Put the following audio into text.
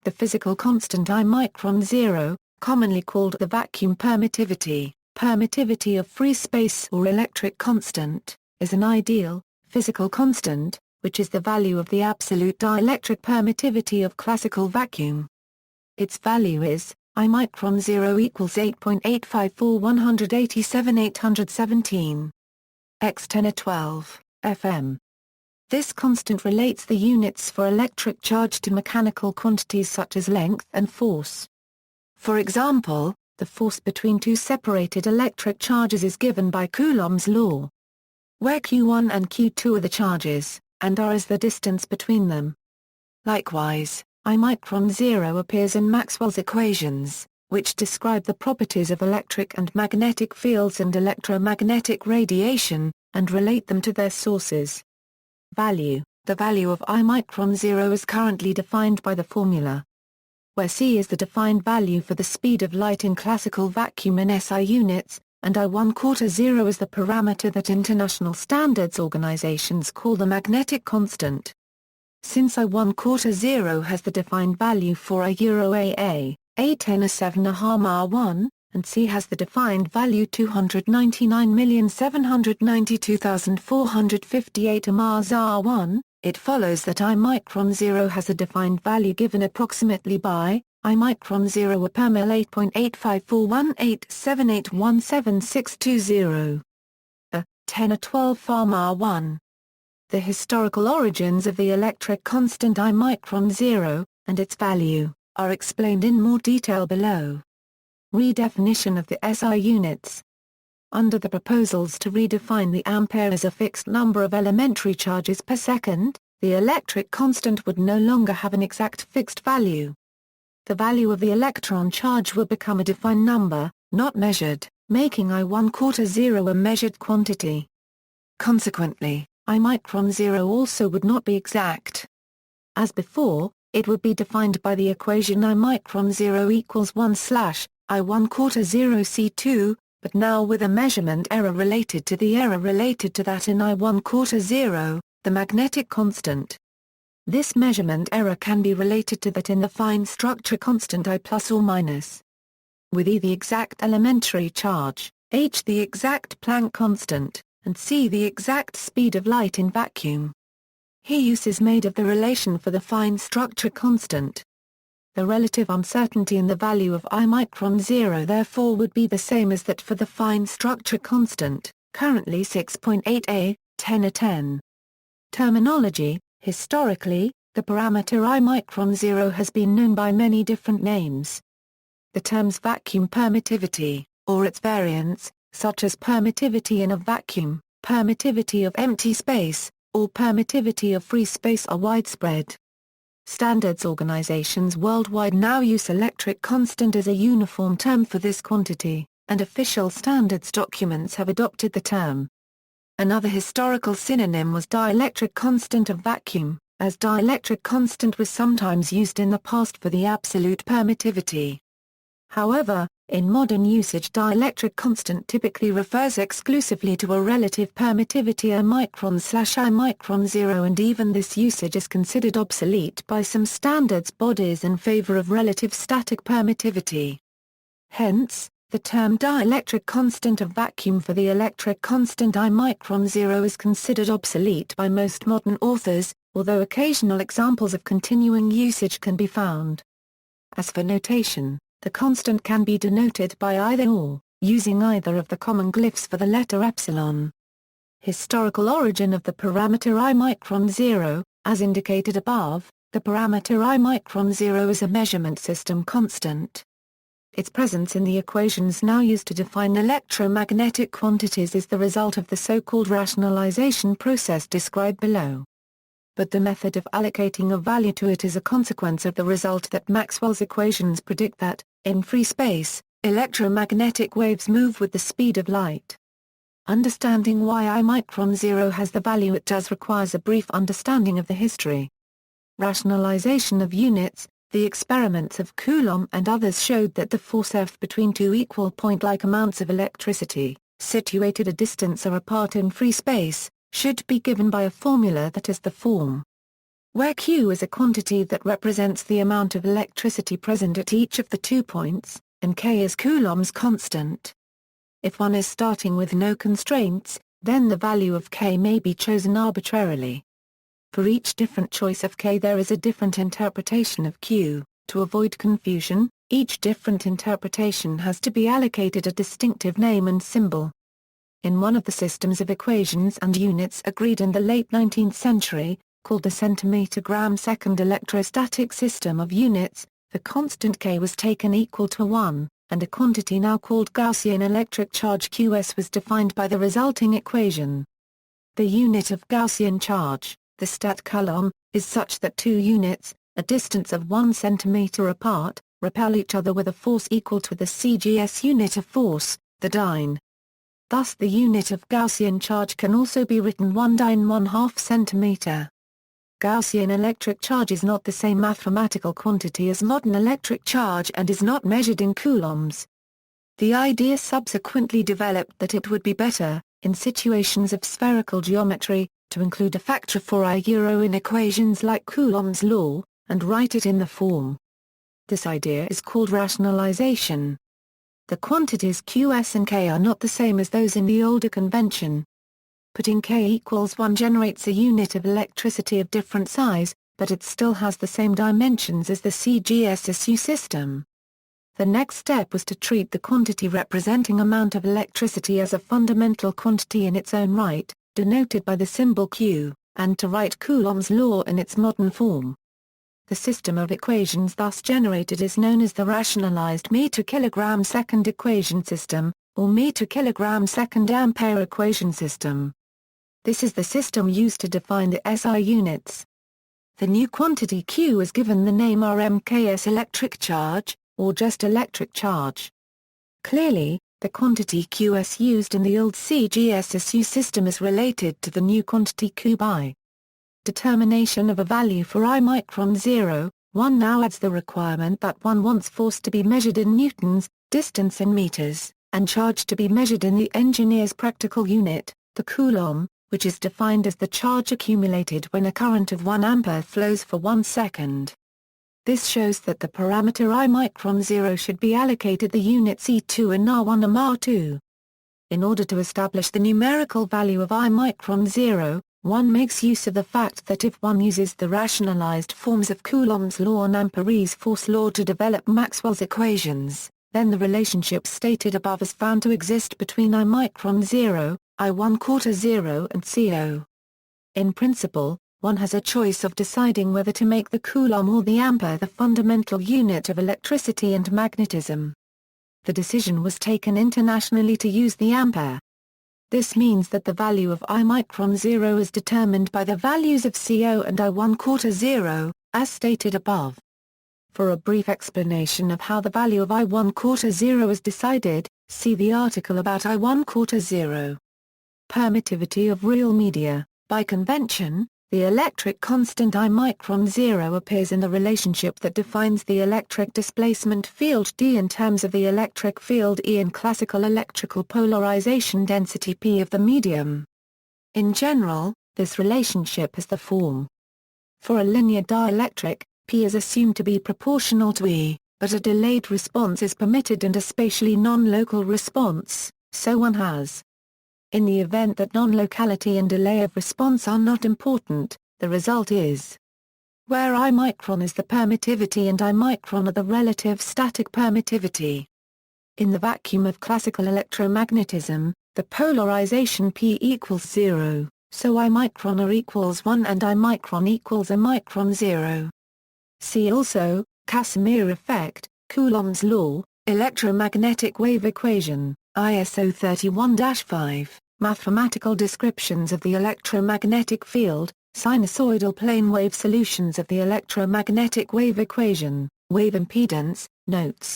The physical constant I micron 0, commonly called the vacuum permittivity of free space or electric constant, is an ideal, physical constant, which is the value of the absolute dielectric permittivity of classical vacuum. Its value is, I micron 0 equals 8.854 187 817 x 10^12 fm. This constant relates the units for electric charge to mechanical quantities such as length and force. For example, the force between two separated electric charges is given by Coulomb's law, where Q1 and Q2 are the charges, and R is the distance between them. Likewise, I micron 0 appears in Maxwell's equations, which describe the properties of electric and magnetic fields and electromagnetic radiation, and relate them to their sources. Value: the value of I micron 0 is currently defined by the formula, where c is the defined value for the speed of light in classical vacuum in SI units, and I1/4 is the parameter that international standards organizations call the magnetic constant. Since I1/4 has the defined value for a Euro AA, A10 R1, and C has the defined value 299,792,458 Mars R1, it follows that I micron 0 has a defined value given approximately by I micron 0 a per mil 8.8541878177620. A 10^12 farm R1. The historical origins of the electric constant I micron 0, and its value, are explained in more detail below. Redefinition of the SI units. Under the proposals to redefine the ampere as a fixed number of elementary charges per second, the electric constant would no longer have an exact fixed value. The value of the electron charge will become a defined number, not measured, making I1/4 a measured quantity. Consequently, I micron 0 also would not be exact. As before, it would be defined by the equation I micron 0 equals 1/I1/4 C2, but now with a measurement error related to the error related to that in I1/4, the magnetic constant. This measurement error can be related to that in the fine structure constant I plus or minus. With E the exact elementary charge, H the exact Planck constant, and C the exact speed of light in vacuum. Here use is made of the relation for the fine structure constant. The relative uncertainty in the value of I micron 0 therefore would be the same as that for the fine structure constant, currently 6.8 A, 10^10. Terminology: historically, the parameter I micron 0 has been known by many different names. The terms vacuum permittivity, or its variants, such as permittivity in a vacuum, permittivity of empty space, or permittivity of free space are widespread. Standards organizations worldwide now use electric constant as a uniform term for this quantity, and official standards documents have adopted the term. Another historical synonym was dielectric constant of vacuum, as dielectric constant was sometimes used in the past for the absolute permittivity. However, in modern usage dielectric constant typically refers exclusively to a relative permittivity I micron 0, and even this usage is considered obsolete by some standards bodies in favor of relative static permittivity. Hence, the term dielectric constant of vacuum for the electric constant I micron 0 is considered obsolete by most modern authors, although occasional examples of continuing usage can be found. As for notation, the constant can be denoted by either or, using either of the common glyphs for the letter epsilon. Historical origin of the parameter I micron 0, as indicated above, the parameter I micron 0 is a measurement system constant. Its presence in the equations now used to define electromagnetic quantities is the result of the so-called rationalization process described below. But the method of allocating a value to it is a consequence of the result that Maxwell's equations predict that, in free space, electromagnetic waves move with the speed of light. Understanding why I micron 0 has the value it does requires a brief understanding of the history. Rationalization of units. The experiments of Coulomb and others showed that the force F between two equal point-like amounts of electricity, situated a distance r apart in free space, should be given by a formula that is the form where Q is a quantity that represents the amount of electricity present at each of the 2 points, and K is Coulomb's constant. If one is starting with no constraints, then the value of K may be chosen arbitrarily. For each different choice of K there is a different interpretation of Q. To avoid confusion, each different interpretation has to be allocated a distinctive name and symbol. In one of the systems of equations and units agreed in the late 19th century, called the centimeter-gram-second electrostatic system of units, the constant K was taken equal to 1, and a quantity now called Gaussian electric charge Qs was defined by the resulting equation. The unit of Gaussian charge, the stat coulomb, is such that two units, a distance of 1 centimeter apart, repel each other with a force equal to the CGS unit of force, the dyne. Thus the unit of Gaussian charge can also be written 1 dyne 1/2 centimeter. Gaussian electric charge is not the same mathematical quantity as modern electric charge and is not measured in coulombs. The idea subsequently developed that it would be better, in situations of spherical geometry, to include a factor for I euro in equations like Coulomb's law, and write it in the form. This idea is called rationalization. The quantities Qs and K are not the same as those in the older convention. Putting K equals 1 generates a unit of electricity of different size, but it still has the same dimensions as the CGS-SU system. The next step was to treat the quantity representing amount of electricity as a fundamental quantity in its own right, denoted by the symbol Q, and to write Coulomb's law in its modern form. The system of equations thus generated is known as the rationalized meter-kilogram-second equation system, or meter-kilogram-second ampere equation system. This is the system used to define the SI units. The new quantity Q is given the name RMKS electric charge, or just electric charge. Clearly, the quantity Qs used in the old CGS-SU system is related to the new quantity Q by determination of a value for I micron 0, one now adds the requirement that one wants force to be measured in newtons, distance in meters, and charge to be measured in the engineer's practical unit, the coulomb, which is defined as the charge accumulated when a current of 1 ampere flows for 1 second. This shows that the parameter I micron 0 should be allocated the units E2 and R1 and R2. In order to establish the numerical value of I micron 0, one makes use of the fact that if one uses the rationalized forms of Coulomb's law and Ampere's force law to develop Maxwell's equations, then the relationship stated above is found to exist between I micron 0, I1/4 0 and CO. In principle, one has a choice of deciding whether to make the coulomb or the ampere the fundamental unit of electricity and magnetism. The decision was taken internationally to use the ampere. This means that the value of I micron 0 is determined by the values of CO and I1/4 0, as stated above. For a brief explanation of how the value of I1/4 0 is decided, see the article about I1/4 0. Permittivity of real media. By convention, the electric constant I micron 0 appears in the relationship that defines the electric displacement field D in terms of the electric field E and classical electrical polarization density P of the medium. In general, this relationship is the form. For a linear dielectric, P is assumed to be proportional to E, but a delayed response is permitted and a spatially non-local response, so one has. In the event that non-locality and delay of response are not important, the result is where I micron is the permittivity and I micron are the relative static permittivity. In the vacuum of classical electromagnetism, the polarization P equals 0, so I micron are equals 1 and I micron equals a micron 0. See also, Casimir effect, Coulomb's law, electromagnetic wave equation, ISO 31-5, mathematical descriptions of the electromagnetic field, sinusoidal plane wave solutions of the electromagnetic wave equation, wave impedance, notes.